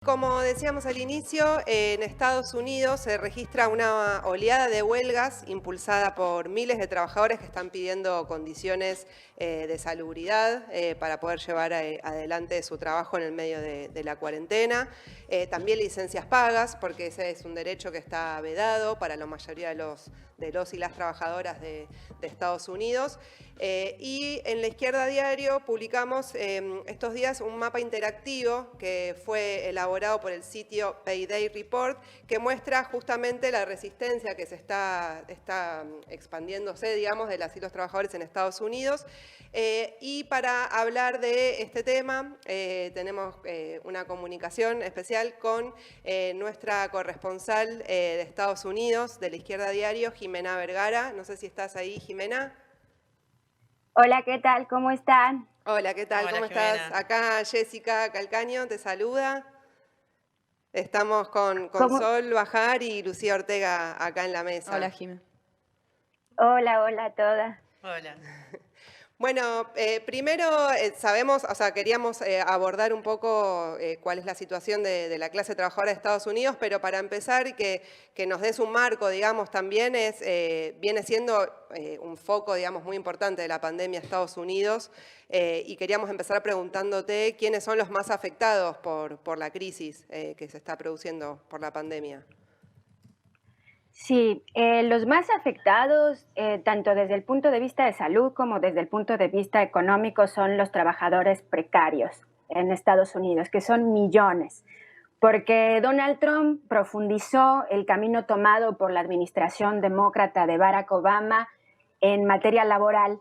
Como decíamos al inicio, en Estados Unidos se registra una oleada de huelgas impulsada por miles de trabajadores que están pidiendo condiciones de salubridad para poder llevar adelante su trabajo en el medio de la cuarentena. También licencias pagas, porque ese es un derecho que está vedado para la mayoría de los y las trabajadoras de Estados Unidos. Y en La Izquierda Diario publicamos estos días un mapa interactivo que fue elaborado por el sitio Payday Report, que muestra justamente la resistencia que se está expandiéndose, digamos, de las y los trabajadores en Estados Unidos. Y para hablar de este tema tenemos una comunicación especial con nuestra corresponsal de Estados Unidos, de La Izquierda Diario, Jimena Vergara. No sé si estás ahí, Jimena. Hola, ¿qué tal? ¿Cómo están? Hola, ¿qué tal? Hola, ¿Cómo estás? Jimena. Acá Jessica Calcaño te saluda. Estamos con ¿Cómo? Sol Bajar y Lucía Ortega acá en la mesa. Hola, Jimena. Hola a todas. Hola. Bueno, primero sabemos, o sea, queríamos abordar un poco cuál es la situación de la clase trabajadora de Estados Unidos, pero para empezar, que nos des un marco, digamos, también viene siendo un foco, digamos, muy importante de la pandemia de Estados Unidos, y queríamos empezar preguntándote quiénes son los más afectados por la crisis que se está produciendo por la pandemia. Sí, los más afectados, tanto desde el punto de vista de salud como desde el punto de vista económico, son los trabajadores precarios en Estados Unidos, que son millones, porque Donald Trump profundizó el camino tomado por la administración demócrata de Barack Obama en materia laboral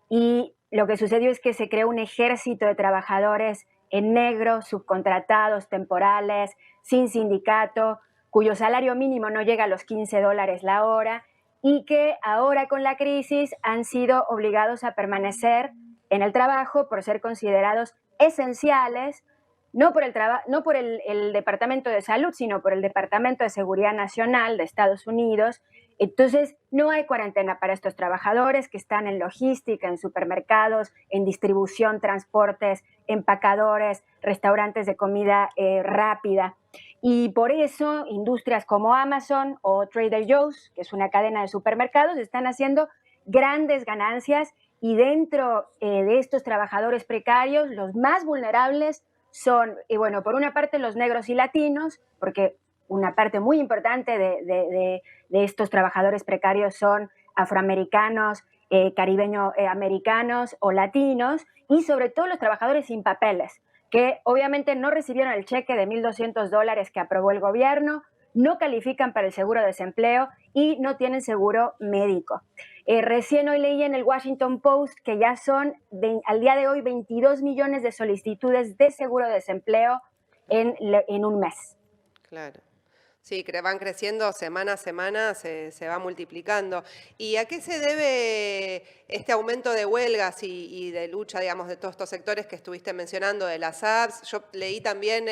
y lo que sucedió es que se creó un ejército de trabajadores en negro, subcontratados, temporales, sin sindicato, cuyo salario mínimo no llega a los $15 la hora y que ahora con la crisis han sido obligados a permanecer en el trabajo por ser considerados esenciales, no por el Departamento de Salud, sino por el Departamento de Seguridad Nacional de Estados Unidos. Entonces, no hay cuarentena para estos trabajadores que están en logística, en supermercados, en distribución, transportes, empacadores, restaurantes de comida rápida. Y por eso, industrias como Amazon o Trader Joe's, que es una cadena de supermercados, están haciendo grandes ganancias y dentro de estos trabajadores precarios, los más vulnerables son, bueno, por una parte los negros y latinos, porque una parte muy importante de estos trabajadores precarios son afroamericanos, caribeño americanos o latinos, y sobre todo los trabajadores sin papeles, que obviamente no recibieron el cheque de $1,200 que aprobó el gobierno, no califican para el seguro de desempleo y no tienen seguro médico. Recién hoy leí en el Washington Post que ya son al día de hoy 22 millones de solicitudes de seguro de desempleo en un mes. Claro. Sí, van creciendo semana a semana, se va multiplicando. ¿Y a qué se debe este aumento de huelgas y de lucha, digamos, de todos estos sectores que estuviste mencionando, de las apps? Yo leí también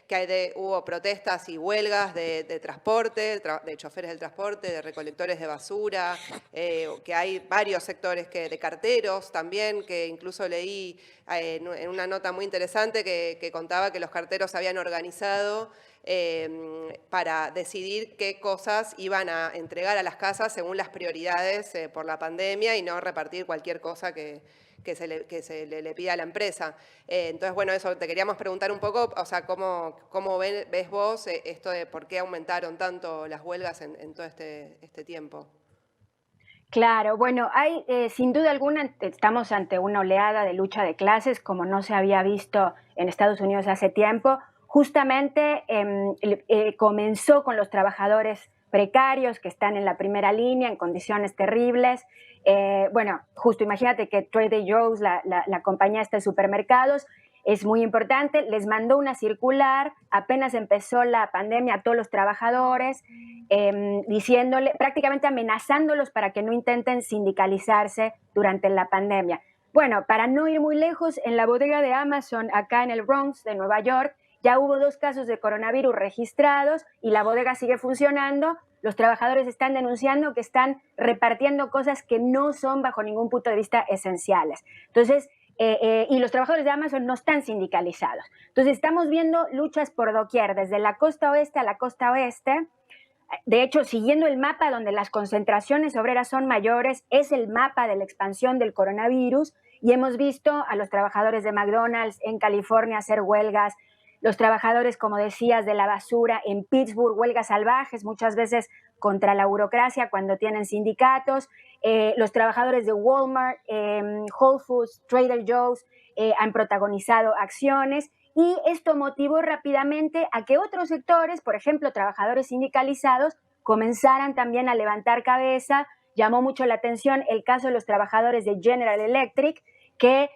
que hubo protestas y huelgas de transporte, de choferes del transporte, de recolectores de basura, que hay varios sectores, de carteros también, que incluso leí en una nota muy interesante que contaba que los carteros habían organizado para decidir qué cosas iban a entregar a las casas según las prioridades por la pandemia y no repartir cualquier cosa que se le pida a la empresa. Entonces, bueno, eso te queríamos preguntar un poco, o sea, ¿cómo ves vos esto de por qué aumentaron tanto las huelgas en todo este tiempo? Claro, bueno, hay sin duda alguna, estamos ante una oleada de lucha de clases como no se había visto en Estados Unidos hace tiempo. Justamente comenzó con los trabajadores precarios que están en la primera línea en condiciones terribles. Bueno, justo imagínate que Trader Joe's, la compañía esta de supermercados, es muy importante, les mandó una circular apenas empezó la pandemia a todos los trabajadores, diciéndole, prácticamente amenazándolos para que no intenten sindicalizarse durante la pandemia. Bueno, para no ir muy lejos, en la bodega de Amazon, acá en el Bronx de Nueva York, ya hubo 2 casos de coronavirus registrados y la bodega sigue funcionando. Los trabajadores están denunciando que están repartiendo cosas que no son bajo ningún punto de vista esenciales. Entonces, y los trabajadores de Amazon no están sindicalizados. Entonces estamos viendo luchas por doquier, desde la costa oeste a la costa oeste. De hecho, siguiendo el mapa donde las concentraciones obreras son mayores, es el mapa de la expansión del coronavirus, y hemos visto a los trabajadores de McDonald's en California hacer huelgas, los trabajadores, como decías, de la basura en Pittsburgh, huelgas salvajes, muchas veces contra la burocracia cuando tienen sindicatos, los trabajadores de Walmart, Whole Foods, Trader Joe's han protagonizado acciones, y esto motivó rápidamente a que otros sectores, por ejemplo, trabajadores sindicalizados, comenzaran también a levantar cabeza. Llamó mucho la atención el caso de los trabajadores de General Electric, que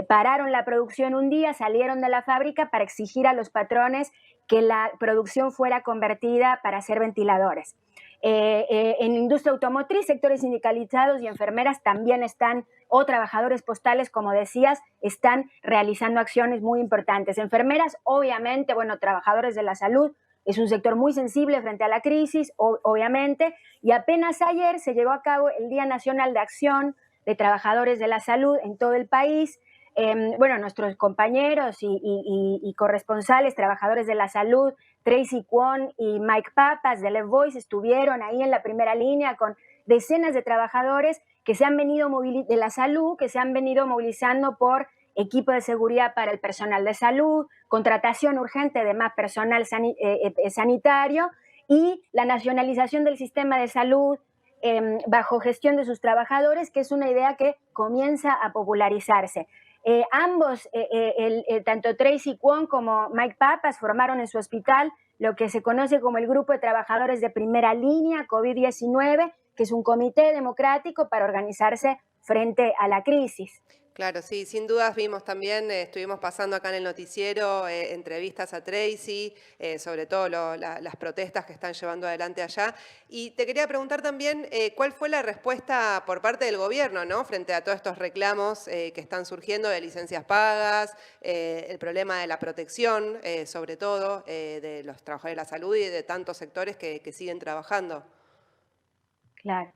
pararon la producción un día, salieron de la fábrica para exigir a los patrones que la producción fuera convertida para hacer ventiladores. En la industria automotriz, sectores sindicalizados y enfermeras también están, o trabajadores postales, como decías, están realizando acciones muy importantes. Enfermeras, obviamente, bueno, trabajadores de la salud, es un sector muy sensible frente a la crisis, obviamente, y apenas ayer se llevó a cabo el Día Nacional de Acción de Trabajadores de la Salud en todo el país. Bueno, nuestros compañeros y corresponsales, trabajadores de la salud, Tracy Kwon y Mike Papas de Left Voice, estuvieron ahí en la primera línea con decenas de trabajadores que se han venido de la salud, que se han venido movilizando por equipo de seguridad para el personal de salud, contratación urgente de más personal sanitario y la nacionalización del sistema de salud bajo gestión de sus trabajadores, que es una idea que comienza a popularizarse. Ambos, tanto Tracy Kwon como Mike Papas, formaron en su hospital lo que se conoce como el Grupo de Trabajadores de Primera Línea COVID-19, que es un comité democrático para organizarse frente a la crisis. Claro, sí, sin dudas vimos también, estuvimos pasando acá en el noticiero entrevistas a Tracy, sobre todo las protestas que están llevando adelante allá. Y te quería preguntar también cuál fue la respuesta por parte del gobierno, ¿no? Frente a todos estos reclamos que están surgiendo de licencias pagas, el problema de la protección, sobre todo de los trabajadores de la salud y de tantos sectores que siguen trabajando. Claro.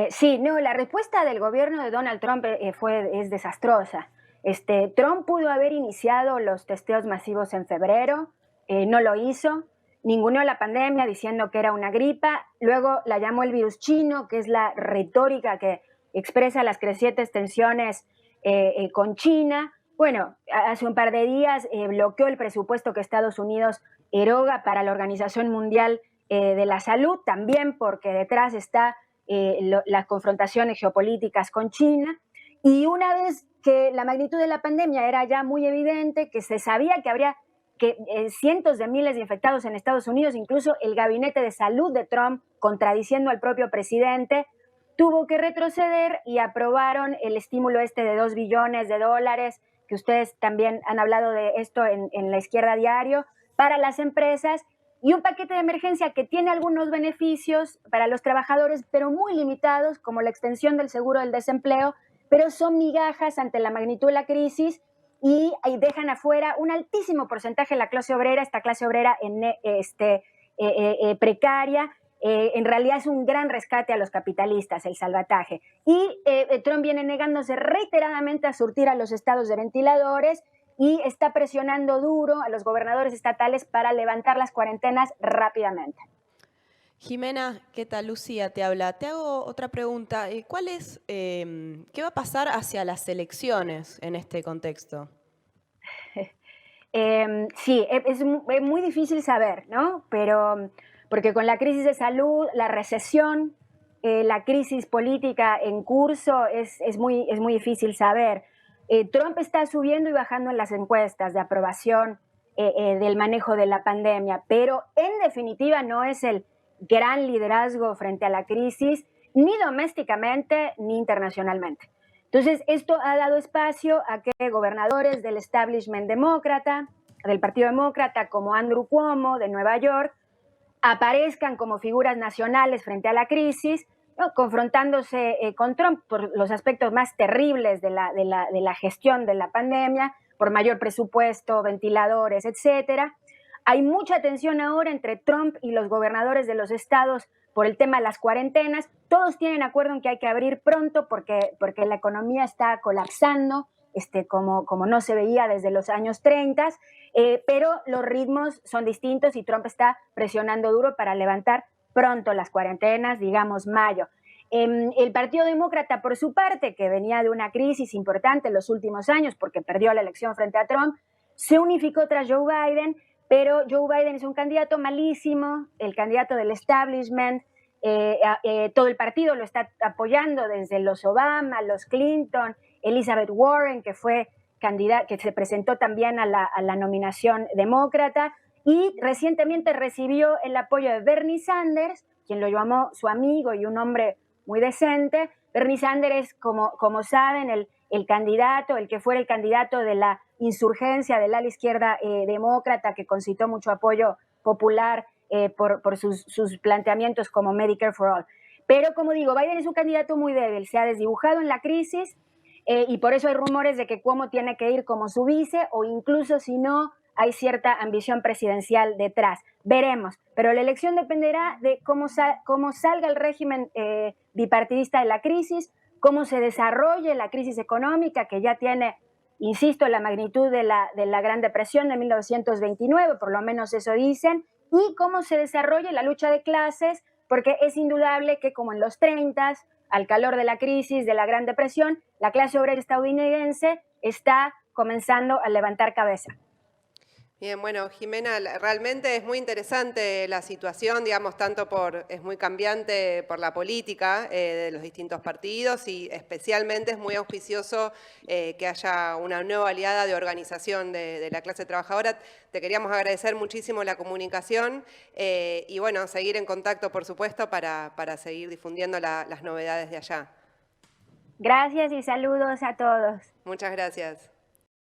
Sí, no, la respuesta del gobierno de Donald Trump es desastrosa. Trump pudo haber iniciado los testeos masivos en febrero, no lo hizo, ninguneó la pandemia diciendo que era una gripa, luego la llamó el virus chino, que es la retórica que expresa las crecientes tensiones con China. Bueno, hace un par de días bloqueó el presupuesto que Estados Unidos eroga para la Organización Mundial de la Salud, también porque detrás está las confrontaciones geopolíticas con China. Y una vez que la magnitud de la pandemia era ya muy evidente, que se sabía que habría cientos de miles de infectados en Estados Unidos, incluso el gabinete de salud de Trump, contradiciendo al propio presidente, tuvo que retroceder y aprobaron el estímulo de $2 billones, que ustedes también han hablado de esto en la izquierda diario, para las empresas, y un paquete de emergencia que tiene algunos beneficios para los trabajadores, pero muy limitados, como la extensión del seguro del desempleo, pero son migajas ante la magnitud de la crisis y ahí dejan afuera un altísimo porcentaje de la clase obrera, esta clase obrera precaria. En realidad es un gran rescate a los capitalistas, el salvataje. Y Trump viene negándose reiteradamente a surtir a los estados de ventiladores y está presionando duro a los gobernadores estatales para levantar las cuarentenas rápidamente. Jimena, ¿qué tal? Lucía te habla. Te hago otra pregunta. ¿Qué va a pasar hacia las elecciones en este contexto? Sí, es muy difícil saber, ¿no? Pero porque con la crisis de salud, la recesión, la crisis política en curso, es muy difícil saber. Trump está subiendo y bajando en las encuestas de aprobación del manejo de la pandemia, pero en definitiva no es el gran liderazgo frente a la crisis, ni domésticamente ni internacionalmente. Entonces, esto ha dado espacio a que gobernadores del establishment demócrata, del Partido Demócrata, como Andrew Cuomo de Nueva York, aparezcan como figuras nacionales frente a la crisis, ¿no? Confrontándose con Trump por los aspectos más terribles de la gestión de la pandemia, por mayor presupuesto, ventiladores, etcétera. Hay mucha tensión ahora entre Trump y los gobernadores de los estados por el tema de las cuarentenas. Todos tienen acuerdo en que hay que abrir pronto porque la economía está colapsando, como no se veía desde los años 30, pero los ritmos son distintos y Trump está presionando duro para levantar pronto las cuarentenas, digamos mayo. El Partido Demócrata, por su parte, que venía de una crisis importante en los últimos años porque perdió la elección frente a Trump, se unificó tras Joe Biden, pero Joe Biden es un candidato malísimo, el candidato del establishment, todo el partido lo está apoyando, desde los Obama, los Clinton, Elizabeth Warren, que fue candidata, que se presentó también a la nominación demócrata, y recientemente recibió el apoyo de Bernie Sanders, quien lo llamó su amigo y un hombre muy decente. Bernie Sanders es, como saben, el candidato, el que fuera el candidato de la insurgencia del ala izquierda demócrata, que concitó mucho apoyo popular por sus planteamientos como Medicare for All. Pero, como digo, Biden es un candidato muy débil, se ha desdibujado en la crisis y por eso hay rumores de que Cuomo tiene que ir como su vice, o incluso si no, hay cierta ambición presidencial detrás. Veremos, pero la elección dependerá de cómo salga el régimen bipartidista de la crisis, cómo se desarrolle la crisis económica, que ya tiene, insisto, la magnitud de la Gran Depresión de 1929, por lo menos eso dicen, y cómo se desarrolle la lucha de clases, porque es indudable que, como en los 30, al calor de la crisis, de la Gran Depresión, la clase obrera estadounidense está comenzando a levantar cabeza. Bien, bueno, Jimena, realmente es muy interesante la situación, digamos, es muy cambiante por la política de los distintos partidos, y especialmente es muy auspicioso que haya una nueva aliada de organización de la clase trabajadora. Te queríamos agradecer muchísimo la comunicación y, bueno, seguir en contacto, por supuesto, para seguir difundiendo las novedades de allá. Gracias y saludos a todos. Muchas gracias.